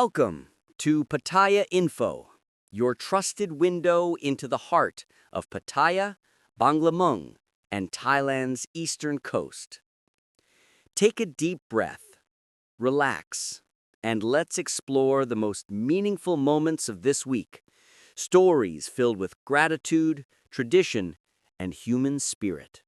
Welcome to Pattaya Info, your trusted window into the heart of Pattaya, Banglamung, and Thailand's eastern coast. Take a deep breath, relax, and let's explore the most meaningful moments of this week. Stories filled with gratitude, tradition, and human spirit.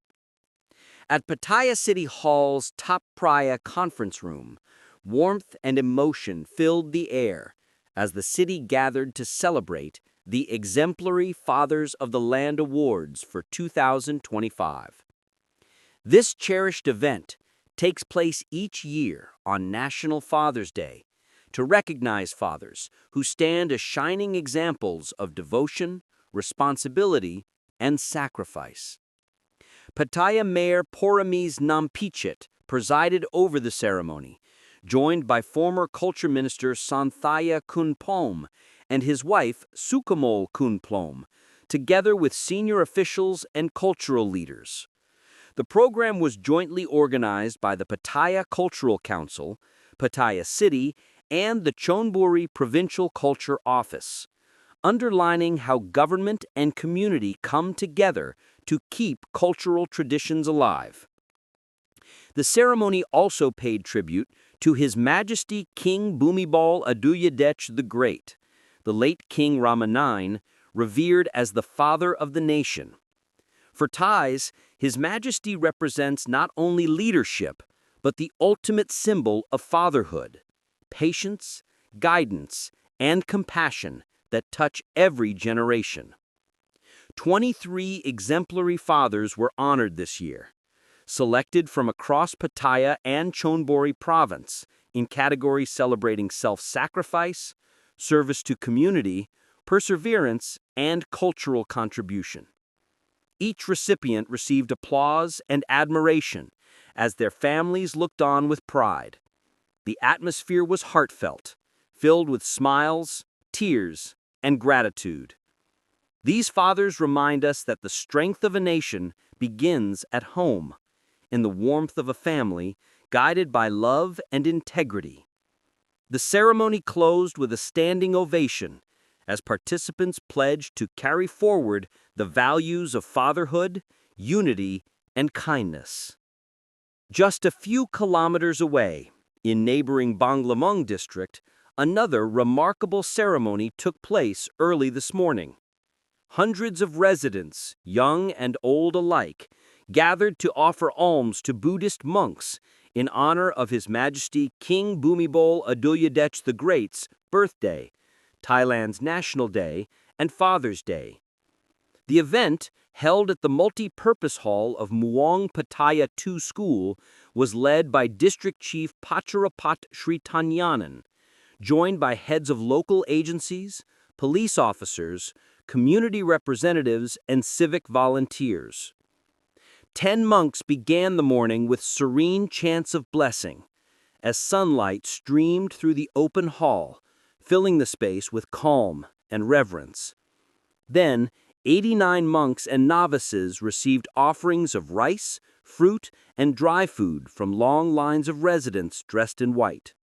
At Pattaya City Hall's Top Praya conference room, warmth and emotion filled the air as the city gathered to celebrate the Exemplary Fathers of the Land Awards for 2025. This cherished event takes place each year on National Father's Day to recognize fathers who stand as shining examples of devotion, responsibility, and sacrifice. Pattaya Mayor Poramis Nampichit presided over the ceremony, joined by former Culture Minister Santhaya Kunplom and his wife Sukamol Kunplom, together with senior officials and cultural leaders. The program was jointly organized by the Pattaya Cultural Council, Pattaya City, and the Chonburi Provincial Culture Office, underlining how government and community come together to keep cultural traditions alive. The ceremony also paid tribute to His Majesty King Bhumibol Adulyadej the Great, the late King Rama IX, revered as the father of the nation. For Thais, His Majesty represents not only leadership, but the ultimate symbol of fatherhood, patience, guidance, and compassion that touch every generation. 23 exemplary fathers were honored this year, selected from across Pattaya and Chonburi province in categories celebrating self-sacrifice, service to community, perseverance, and cultural contribution. Each recipient received applause and admiration as their families looked on with pride. The atmosphere was heartfelt, filled with smiles, tears, and gratitude. These fathers remind us that the strength of a nation begins at home, in the warmth of a family, guided by love and integrity. The ceremony closed with a standing ovation as participants pledged to carry forward the values of fatherhood, unity, and kindness. Just a few kilometers away, in neighboring Banglamung district, another remarkable ceremony took place early this morning. Hundreds of residents, young and old alike, gathered to offer alms to Buddhist monks in honor of His Majesty King Bhumibol Adulyadej the Great's birthday, Thailand's National Day, and Father's Day. The event, held at the multi-purpose hall of Muang Pattaya 2 School, was led by District Chief Pacharapat Sritanyanan, joined by heads of local agencies, police officers, community representatives, and civic volunteers. 10 monks began the morning with serene chants of blessing, as sunlight streamed through the open hall, filling the space with calm and reverence. Then, 89 monks and novices received offerings of rice, fruit, and dry food from long lines of residents dressed in white.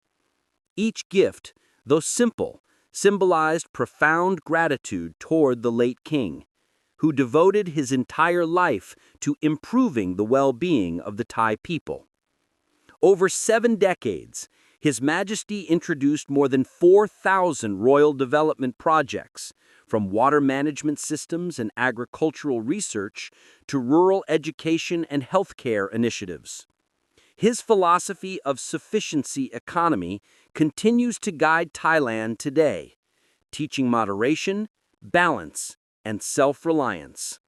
Each gift, though simple, symbolized profound gratitude toward the late king, who devoted his entire life to improving the well-being of the Thai people. Over 7 decades, His Majesty introduced more than 4,000 royal development projects, from water management systems and agricultural research to rural education and healthcare initiatives. His philosophy of sufficiency economy continues to guide Thailand today, teaching moderation, balance, and self-reliance.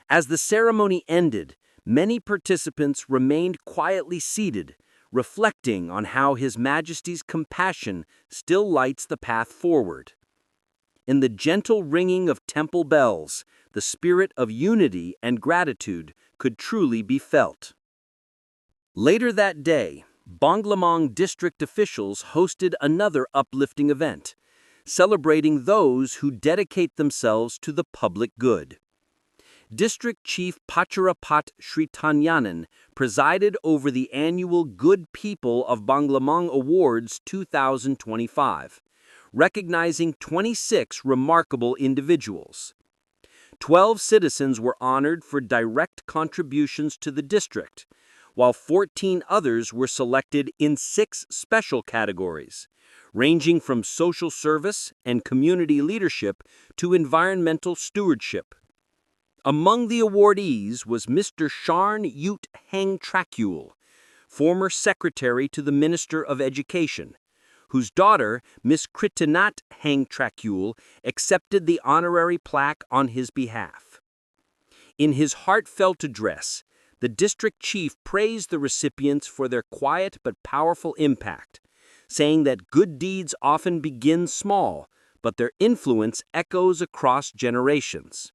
As the ceremony ended, many participants remained quietly seated, reflecting on how His Majesty's compassion still lights the path forward. In the gentle ringing of temple bells, the spirit of unity and gratitude could truly be felt. Later that day, Banglamung district officials hosted another uplifting event, celebrating those who dedicate themselves to the public good. District Chief Pacharapat Sritanyanan presided over the annual Good People of Banglamung Awards 2025, recognizing 26 remarkable individuals. 12 citizens were honored for direct contributions to the district, while 14 others were selected in 6 special categories, ranging from social service and community leadership to environmental stewardship. Among the awardees was Mr. Sharn Yut Heng Trakul, former secretary to the Minister of Education, whose daughter, Miss Kritinat Heng Trakul, accepted the honorary plaque on his behalf. In his heartfelt address, the district chief praised the recipients for their quiet but powerful impact, saying that good deeds often begin small, but their influence echoes across generations.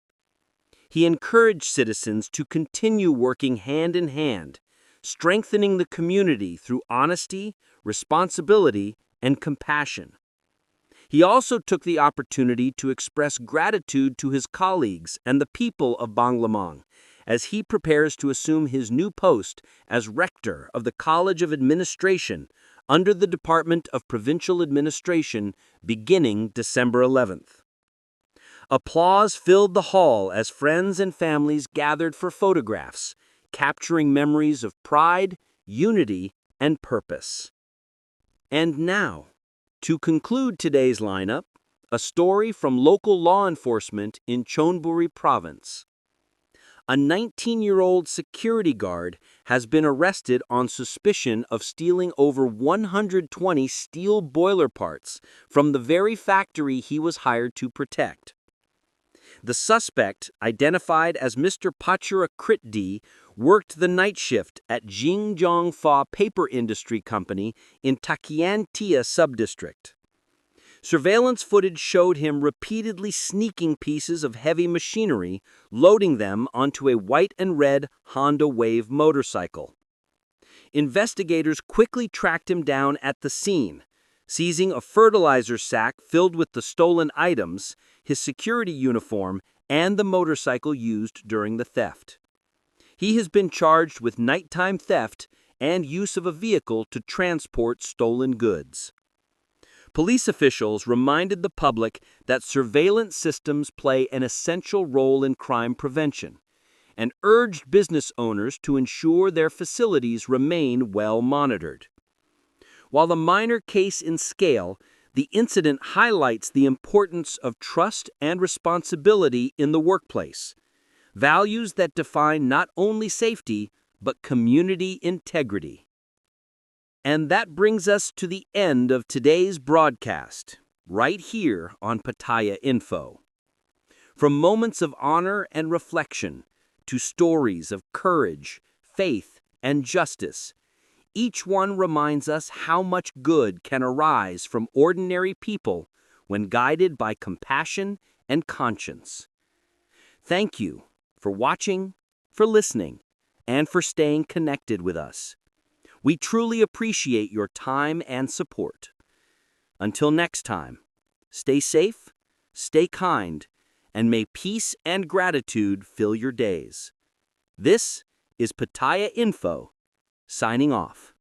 He encouraged citizens to continue working hand in hand, strengthening the community through honesty, responsibility, and compassion. He also took the opportunity to express gratitude to his colleagues and the people of Banglamung as he prepares to assume his new post as rector of the College of Administration under the Department of Provincial Administration beginning December 11th. Applause filled the hall as friends and families gathered for photographs, capturing memories of pride, unity, and purpose. And now, to conclude today's lineup, a story from local law enforcement in Chonburi Province. A 19-year-old security guard has been arrested on suspicion of stealing over 120 steel boiler parts from the very factory he was hired to protect. The suspect, identified as Mr. Pachura Kritdi, worked the night shift at Jingjong Fa Paper Industry Company in Takiantia subdistrict. Surveillance footage showed him repeatedly sneaking pieces of heavy machinery, loading them onto a white and red Honda Wave motorcycle. Investigators quickly tracked him down at the scene, seizing a fertilizer sack filled with the stolen items, his security uniform, and the motorcycle used during the theft. He has been charged with nighttime theft and use of a vehicle to transport stolen goods. Police officials reminded the public that surveillance systems play an essential role in crime prevention and urged business owners to ensure their facilities remain well monitored. While a minor case in scale, the incident highlights the importance of trust and responsibility in the workplace, values that define not only safety, but community integrity. And that brings us to the end of today's broadcast, right here on Pattaya Info. From moments of honor and reflection to stories of courage, faith, and justice, each one reminds us how much good can arise from ordinary people when guided by compassion and conscience. Thank you for watching, for listening, and for staying connected with us. We truly appreciate your time and support. Until next time, stay safe, stay kind, and may peace and gratitude fill your days. This is Pattaya Info, signing off.